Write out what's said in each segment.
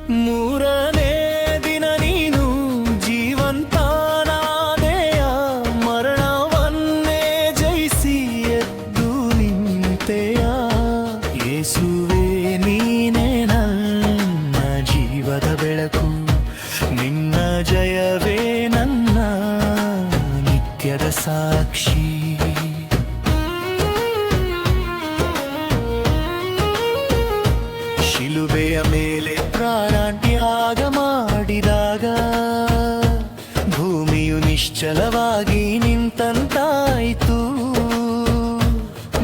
ಮೂರನೇ ದಿನ ನೀನು ಜೀವಂತನಾದೆಯ, ಮರಣವನ್ನೇ ಜಯಿಸಿ ಎದ್ದು ನಿಂತೆಯ. ಯೇಸುವೇ ನೀನೇ ನನ್ನ ಜೀವದ ಬೆಳಕು, ನಿನ್ನ ಜಯವೇ ನನ್ನ ನಿತ್ಯದ ಸಾಕ್ಷಿ. ಶಿಲುಬೆಯ ಮೇಲೆ ಪ್ರಾಣತ್ಯಾಗ ಮಾಡಿದಾಗ ಭೂಮಿಯು ನಿಶ್ಚಲವಾಗಿ ನಿಂತಂತಾಯಿತು.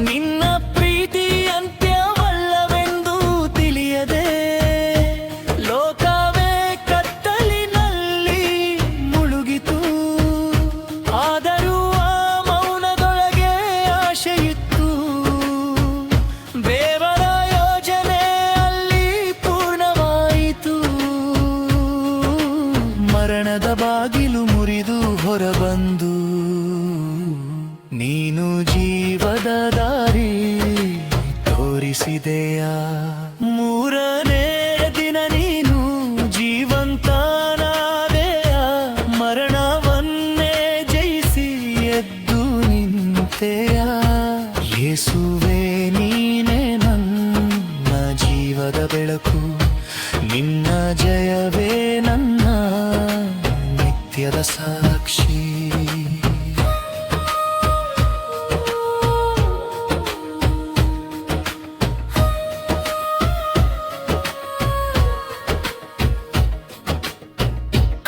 ನಿನ್ನ ಪ್ರೀತಿ ಅಂತ್ಯವಲ್ಲವೆಂದು ತಿಳಿಯದೆ ಲೋಕವೇ ಕತ್ತಲಿನಲ್ಲಿ ಮುಳುಗಿತು. ಆದರೂ ಆ ಮೌನದೊಳಗೆ ಆಶೆಯಿತ್ತು, ದೇವರ ಯೋಜನೆ ಅಲ್ಲಿ ಪೂರ್ಣವಾಯಿತು. ಮರಣದ ಬಾಗಿಲು ಮುರಿದು ಹೊರಬಂದು ನೀನು ಜೀವದ ದಾರಿ ತೋರಿಸಿದೆಯ. ಮೂರನೇ ದಿನ ನೀನು ಜೀವಂತನಾದೆಯ, ಮರಣವನ್ನೇ ಜಯಿಸಿ ಎದ್ದು ನಿಂತೆಯ. ಯೇಸುವೇ ನೀನೇ ನನ್ನ ಜೀವದ ಬೆಳಕು, ನಿನ್ನ ಜಯವೇ ನನ್ನ ನಿತ್ಯದ ಸಾಕ್ಷಿ.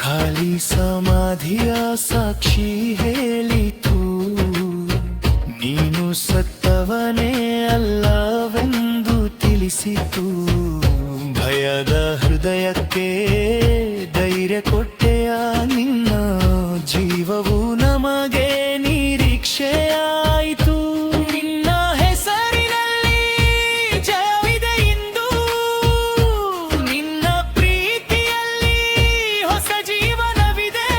ಖಾಲಿ ಸಮಾಧಿಯ ಸಾಕ್ಷಿ ಹೇಳಿತು, ನೀನು ಸತ್ತವನೇ ಅಲ್ಲವೆಂದು ತಿಳಿಸಿತು. ಭಯದ ಹೃದಯಕ್ಕೆ ಧೈರ್ಯ ಕೊಟ್ಟೆಯ, ನಿನ್ನ ಜೀವವು ನಮಗೆ ನಿರೀಕ್ಷೆಯಾಯಿತು. ನಿನ್ನ ಹೆಸರಿನಲ್ಲಿ ಜಯವಿದೆ ಇಂದು, ನಿನ್ನ ಪ್ರೀತಿಯಲ್ಲಿ ಹೊಸ ಜೀವನವಿದೆ.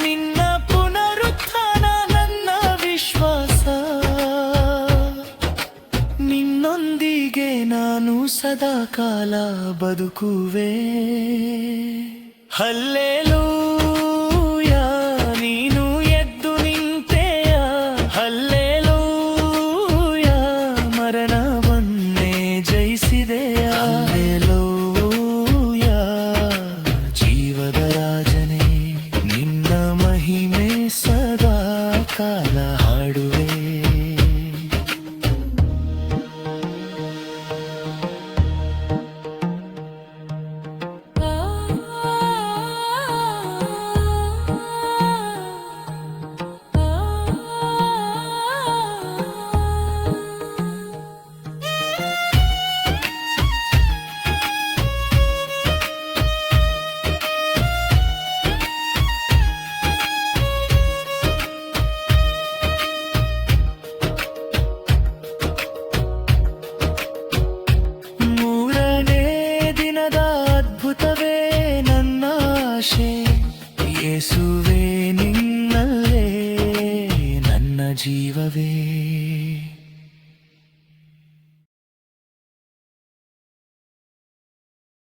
ನಿನ್ನ ಪುನರುತ್ಥಾನ ನನ್ನ ವಿಶ್ವಾಸ, ನಿನ್ನೊಂದಿಗೆ ನಾನು ಸದಾ ಕಾಲ ಬದುಕುವೆ. ಹಲ್ಲೆಲೂಯಾ.